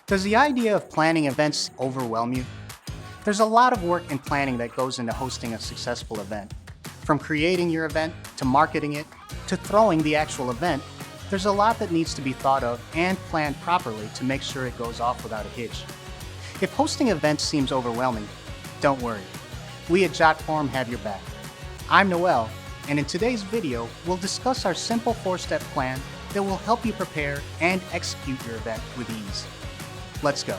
Does the idea of planning events overwhelm you? There's a lot of work and planning that goes into hosting a successful event. From creating your event, to marketing it, to throwing the actual event, there's a lot that needs to be thought of and planned properly to make sure it goes off without a hitch. If hosting events seems overwhelming, don't worry. We at Jotform have your back. I'm Noel, and in today's video, we'll discuss our simple 4-step plan that will help you prepare and execute your event with ease. Let's go.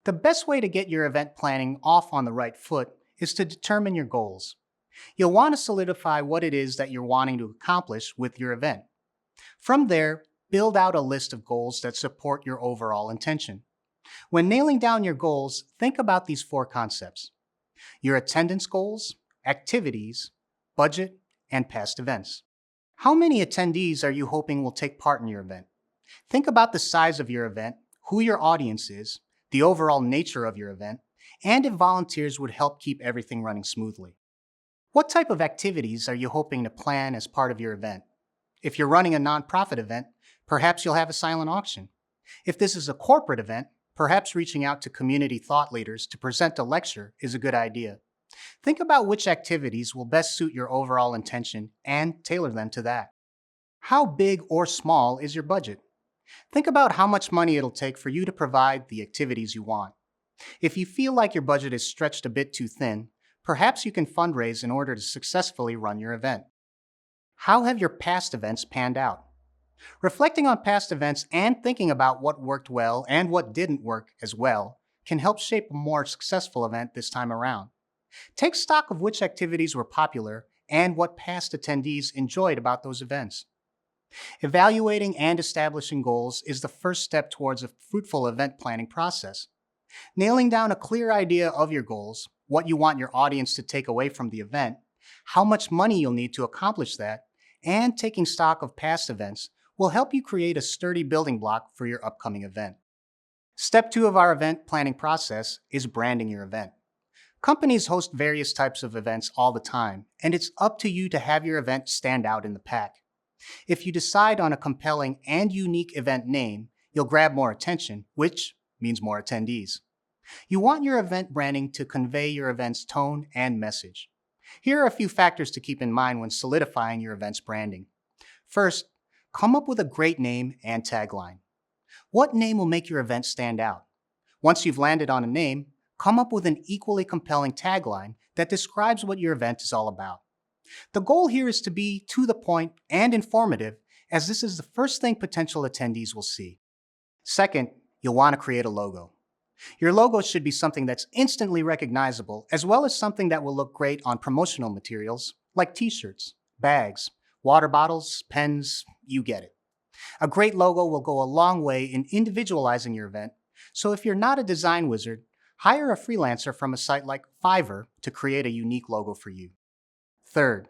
The best way to get your event planning off on the right foot is to determine your goals. You'll want to solidify what it is that you're wanting to accomplish with your event. From there, build out a list of goals that support your overall intention. When nailing down your goals, think about these 4 concepts: your attendance goals, activities, budget, and past events. How many attendees are you hoping will take part in your event? Think about the size of your event, who your audience is, the overall nature of your event, and if volunteers would help keep everything running smoothly. What type of activities are you hoping to plan as part of your event? If you're running a nonprofit event, perhaps you'll have a silent auction. If this is a corporate event, perhaps reaching out to community thought leaders to present a lecture is a good idea. Think about which activities will best suit your overall intention and tailor them to that. How big or small is your budget? Think about how much money it'll take for you to provide the activities you want. If you feel like your budget is stretched a bit too thin, perhaps you can fundraise in order to successfully run your event. How have your past events panned out? Reflecting on past events and thinking about what worked well and what didn't work as well can help shape a more successful event this time around. Take stock of which activities were popular and what past attendees enjoyed about those events. Evaluating and establishing goals is the first step towards a fruitful event planning process. Nailing down a clear idea of your goals, what you want your audience to take away from the event, how much money you'll need to accomplish that, and taking stock of past events will help you create a sturdy building block for your upcoming event. Step 2 of our event planning process is branding your event. Companies host various types of events all the time, and it's up to you to have your event stand out in the pack. If you decide on a compelling and unique event name, you'll grab more attention, which means more attendees. You want your event branding to convey your event's tone and message. Here are a few factors to keep in mind when solidifying your event's branding. First, come up with a great name and tagline. What name will make your event stand out? Once you've landed on a name, come up with an equally compelling tagline that describes what your event is all about. The goal here is to be to the point and informative, as this is the first thing potential attendees will see. Second, you'll want to create a logo. Your logo should be something that's instantly recognizable, as well as something that will look great on promotional materials like t-shirts, bags, water bottles, pens, you get it. A great logo will go a long way in individualizing your event, so if you're not a design wizard, hire a freelancer from a site like Fiverr to create a unique logo for you. Third,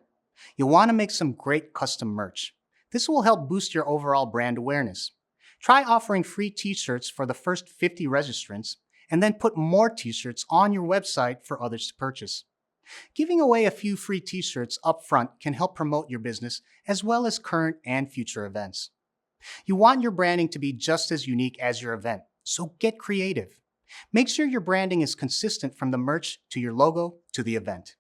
you'll want to make some great custom merch. This will help boost your overall brand awareness. Try offering free t-shirts for the first 50 registrants, and then put more t-shirts on your website for others to purchase. Giving away a few free t-shirts up front can help promote your business as well as current and future events. You want your branding to be just as unique as your event, so get creative. Make sure your branding is consistent from the merch to your logo to the event.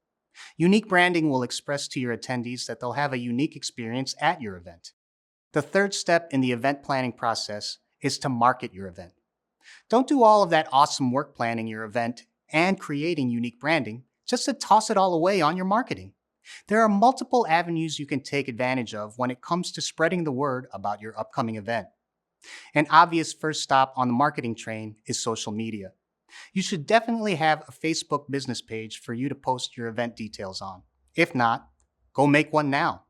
Unique branding will express to your attendees that they'll have a unique experience at your event. The third step in the event planning process is to market your event. Don't do all of that awesome work planning your event and creating unique branding just to toss it all away on your marketing. There are multiple avenues you can take advantage of when it comes to spreading the word about your upcoming event. An obvious first stop on the marketing train is social media. You should definitely have a Facebook business page for you to post your event details on. If not, go make one now.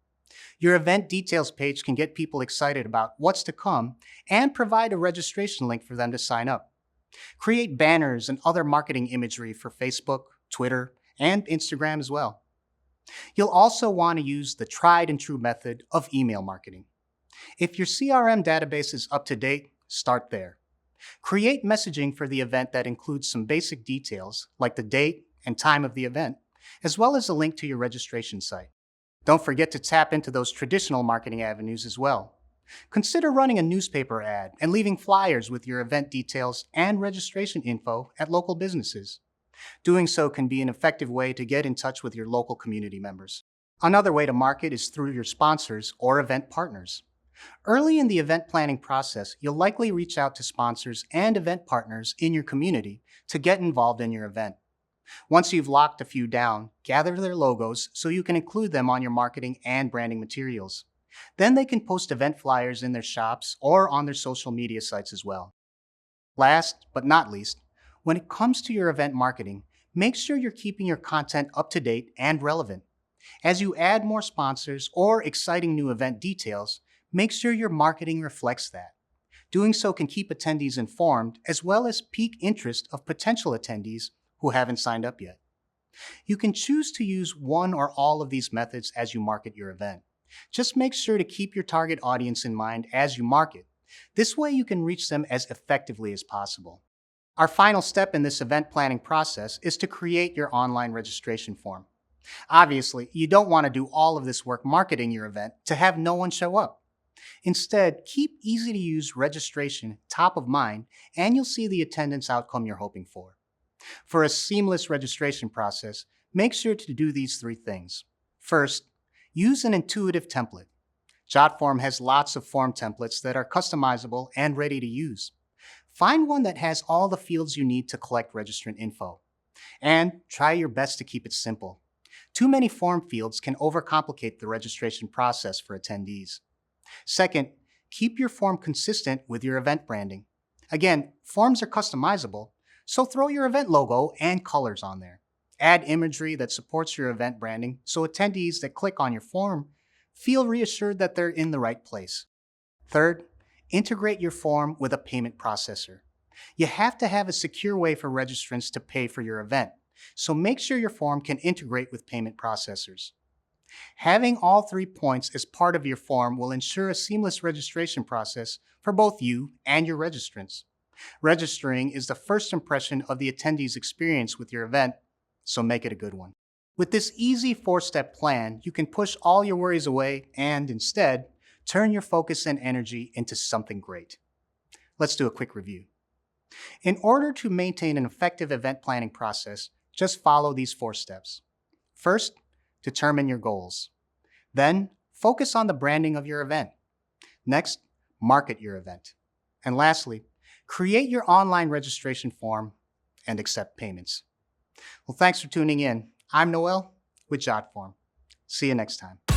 Your event details page can get people excited about what's to come and provide a registration link for them to sign up. Create banners and other marketing imagery for Facebook, Twitter, and Instagram as well. You'll also want to use the tried and true method of email marketing. If your CRM database is up to date, start there. Create messaging for the event that includes some basic details like the date and time of the event, as well as a link to your registration site. Don't forget to tap into those traditional marketing avenues as well. Consider running a newspaper ad and leaving flyers with your event details and registration info at local businesses. Doing so can be an effective way to get in touch with your local community members. Another way to market is through your sponsors or event partners. Early in the event planning process, you'll likely reach out to sponsors and event partners in your community to get involved in your event. Once you've locked a few down, gather their logos so you can include them on your marketing and branding materials. Then they can post event flyers in their shops or on their social media sites as well. Last but not least, when it comes to your event marketing, make sure you're keeping your content up to date and relevant. As you add more sponsors or exciting new event details, make sure your marketing reflects that. Doing so can keep attendees informed as well as pique interest of potential attendees who haven't signed up yet. You can choose to use one or all of these methods as you market your event. Just make sure to keep your target audience in mind as you market. This way you can reach them as effectively as possible. Our final step in this event planning process is to create your online registration form. Obviously, you don't want to do all of this work marketing your event to have no one show up. Instead, keep easy-to-use registration top of mind, and you'll see the attendance outcome you're hoping for. For a seamless registration process, make sure to do these three things. First, use an intuitive template. Jotform has lots of form templates that are customizable and ready to use. Find one that has all the fields you need to collect registrant info. And try your best to keep it simple. Too many form fields can overcomplicate the registration process for attendees. Second, keep your form consistent with your event branding. Again, forms are customizable, so throw your event logo and colors on there. Add imagery that supports your event branding so attendees that click on your form feel reassured that they're in the right place. Third, integrate your form with a payment processor. You have to have a secure way for registrants to pay for your event, so make sure your form can integrate with payment processors. Having all 3 points as part of your form will ensure a seamless registration process for both you and your registrants. Registering is the first impression of the attendee's experience with your event, so make it a good one. With this easy 4-step plan, you can push all your worries away and, instead, turn your focus and energy into something great. Let's do a quick review. In order to maintain an effective event planning process, just follow these 4 steps. First, determine your goals. Then, focus on the branding of your event. Next, market your event. And lastly, create your online registration form and accept payments. Well, thanks for tuning in. I'm Noel with Jotform. See you next time.